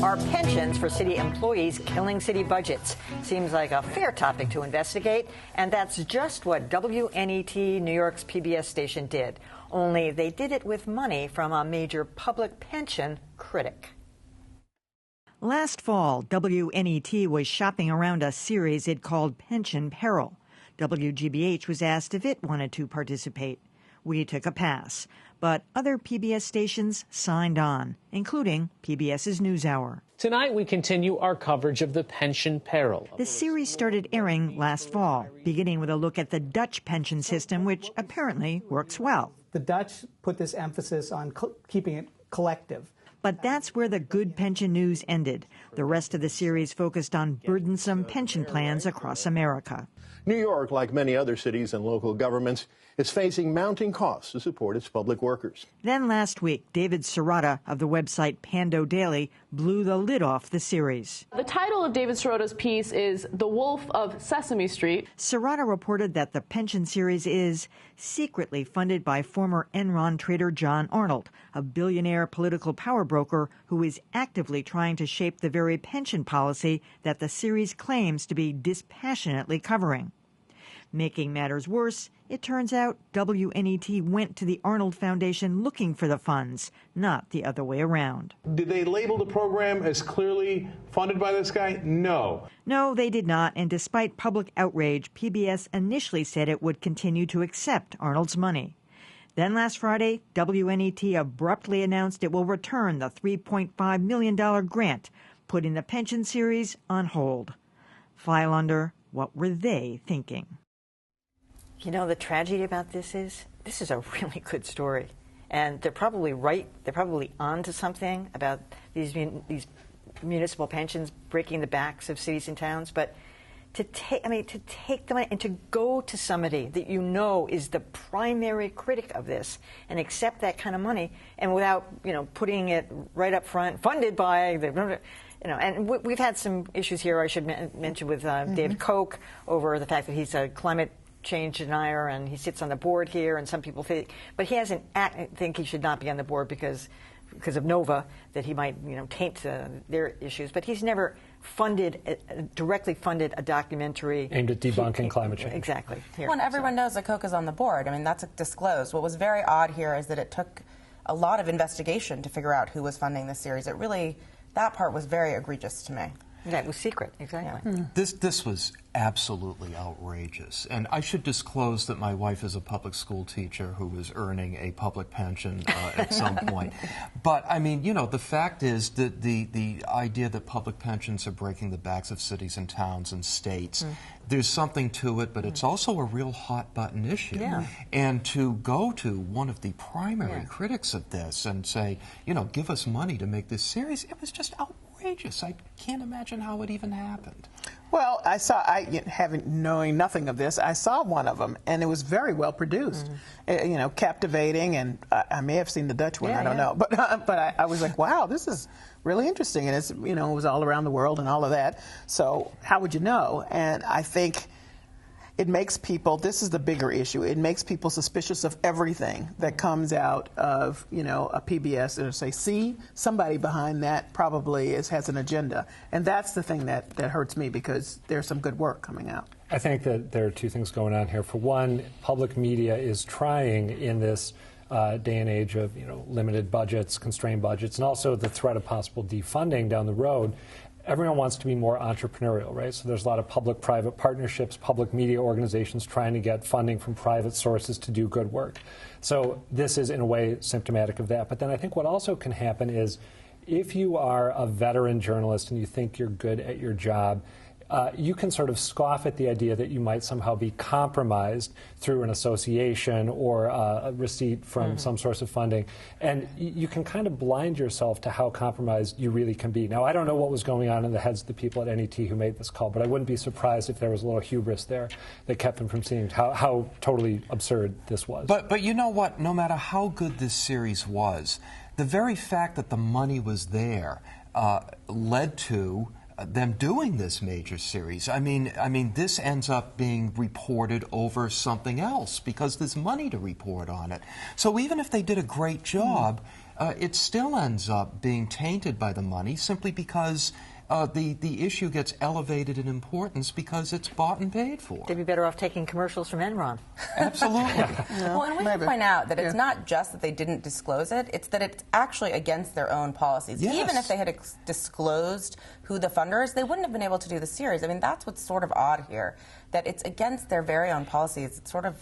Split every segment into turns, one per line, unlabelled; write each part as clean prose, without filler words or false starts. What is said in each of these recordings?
Are pensions for city employees killing city budgets? Seems like a fair topic to investigate, and that's just what WNET, New York's PBS station, did. Only they did it with money from a major public pension, Critic.
Last fall, WNET was shopping around a series it called Pension Peril. WGBH was asked if it wanted to participate. We took a pass, but other PBS stations signed on, including PBS's NewsHour.
Tonight, we continue our coverage of the Pension Peril.
The series started airing last fall, beginning with a look at the Dutch pension system, which apparently works well.
The Dutch put this emphasis on keeping it collective.
But that's where the good pension news ended. The rest of the series focused on burdensome pension plans across America.
New York, like many other cities and local governments, is facing mounting costs to support its public workers.
Then last week, David Serrata of the website Pando Daily blew the lid off the series.
The title of David Serrata's piece is The Wolf of Sesame Street.
Serrata reported that the pension series is secretly funded by former Enron trader John Arnold, a billionaire political power broker who is actively trying to shape the very pension policy that the series claims to be dispassionately covering. Making matters worse, it turns out WNET went to the Arnold Foundation looking for the funds, not the other way around.
Did they label the program as clearly funded by this guy? No.
No, they did not, and despite public outrage, PBS initially said it would continue to accept Arnold's money. Then last Friday, WNET abruptly announced it will return the $3.5 million grant, putting the pension series on hold. File under, what were they thinking?
You know, the tragedy about this is a really good story. And they're probably right. They're probably onto something about these municipal pensions breaking the backs of cities and towns. But to take the money and to go to somebody that you know is the primary critic of this and accept that kind of money, and without, putting it right up front, funded by the, and we've had some issues here. I should mention with David Koch over the fact that he's a climate change denier, and he sits on the board here, and some people think, but he hasn't think he should not be on the board because of Nova, that he might taint their issues. But he's never directly funded a documentary
aimed at debunking climate change.
Exactly.
Well, and everyone knows that Koch is on the board. I mean, that's disclosed. What was very odd here is that it took a lot of investigation to figure out who was funding this series. That part was very egregious to me.
Yeah, it was secret, exactly.
Yeah.
This was absolutely outrageous. And I should disclose that my wife is a public school teacher who is earning a public pension at some point. But, I mean, the fact is that the idea that public pensions are breaking the backs of cities and towns and states, there's something to it, but it's also a real hot-button issue.
Yeah.
And to go to one of the primary critics of this and say, give us money to make this series, it was just outrageous. I can't imagine how it even happened.
Well, knowing nothing of this, I saw one of them, and it was very well produced. Captivating, and I may have seen the Dutch one, I don't know. But I was like, wow, this is really interesting, and it's, it was all around the world and all of that. So how would you know? And I think it makes people, this is the bigger issue, it makes people suspicious of everything that comes out of, a PBS, and say, see, somebody behind that probably has an agenda. And that's the thing that hurts me, because there's some good work coming out.
I think that there are two things going on here. For one, public media is trying in this day and age of limited budgets, constrained budgets, and also the threat of possible defunding down the road. Everyone wants to be more entrepreneurial, right? So there's a lot of public-private partnerships, public media organizations trying to get funding from private sources to do good work. So this is, in a way, symptomatic of that. But then I think what also can happen is if you are a veteran journalist and you think you're good at your job, you can sort of scoff at the idea that you might somehow be compromised through an association or a receipt from some source of funding. And you can kind of blind yourself to how compromised you really can be. Now, I don't know what was going on in the heads of the people at NET who made this call, but I wouldn't be surprised if there was a little hubris there that kept them from seeing how totally absurd this was.
But you know what? No matter how good this series was, the very fact that the money was there led to them doing this major series. I mean, this ends up being reported over something else because there's money to report on it. So even if they did a great job, it still ends up being tainted by the money simply because the issue gets elevated in importance because it's bought and paid for.
They'd be better off taking commercials from Enron.
Absolutely.
Well, and we should point out that it's not just that they didn't disclose it, it's that it's actually against their own policies.
Yes.
Even if they had disclosed who the funder is, they wouldn't have been able to do the series. I mean, that's what's sort of odd here, that it's against their very own policies. It sort of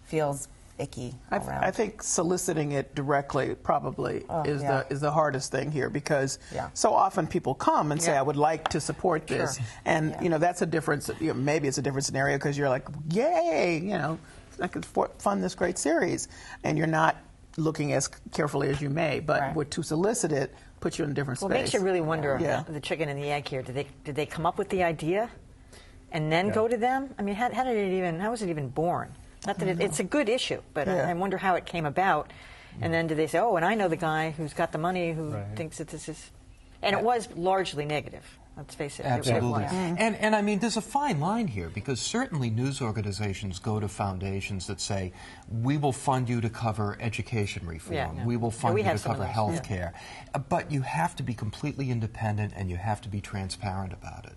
feels icky around.
I think soliciting it directly probably is the hardest thing here, because so often people come and say, I would like to support this. And, you know, that's a difference. You know, maybe it's a different scenario because you're like, yay, you know, I could fund this great series. And you're not looking as carefully as you may. But to solicit it puts you in a different space.
Well, it makes you really wonder the chicken and the egg here. Did they come up with the idea and then go to them? I mean, how was it even born? Not that it's a good issue, but I wonder how it came about. And then do they say, oh, and I know the guy who's got the money who thinks that this is... And it was largely negative, let's face it.
Absolutely.
It was.
And I mean, there's a fine line here, because certainly news organizations go to foundations that say, we will fund you to cover education reform. We will fund you to cover health care. But you have to be completely independent and you have to be transparent about it.